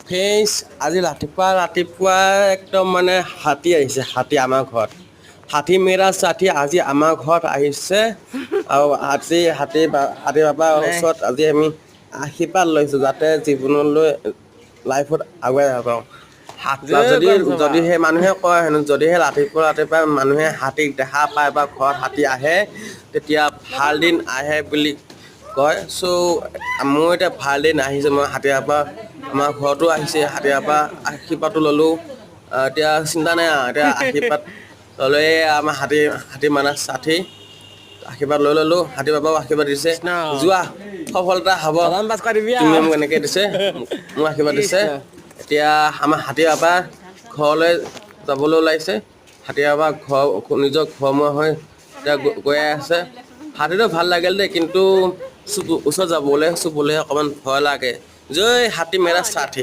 face আজি ৰাতিপুৱা একদম মানে হাতী আহিছে হাতী আমাৰ ঘৰত হাতী মেৰা সাথী আজি আমাৰ ঘৰত আহিছে আৰু হাতী বাবাৰ ওচৰত আজি আমি আশীৰ্বাদ লৈছোঁ যাতে জীৱনলৈ লাইফত আগুৱাই যাব পাৰোঁ যদি সেই মানুহে কয় হেনো যদিহে ৰাতিপুৱা মানুহে হাতীক দেখা পায় বা ঘৰত হাতী আহে তেতিয়া ভাল দিন আহে বুলি কয় চ' মোৰ এতিয়া ভাল দিন আহিছে মই হাতীৰ পৰা আমাৰ ঘৰতো আহিছে হাতীৰ পৰা আশীৰ্বাদটো ল'লোঁ এতিয়া চিন্তা নাই আৰু এতিয়া আশীৰ্বাদ ল'লে আমাৰ হাতী মানে সাথী আশীৰ্বাদ লৈ ল'লোঁ হাতী বাবাও আশীৰ্বাদ দিছে যোৱা সফলতা হ'ব তুমি মোক এনেকৈ দিছে মোক আশীৰ্বাদ দিছে এতিয়া আমাৰ হাতী বাবা ঘৰলৈ যাবলৈ ওলাইছে হাতী বাবা নিজৰ ঘৰমুৱা হৈ এতিয়া গৈ আছে হাতীটো ভাল লাগিল দেই কিন্তু ওচৰত যাবলৈ চুবলৈ অকণমান ভয় লাগে জয় হাতী মেৰা সাথী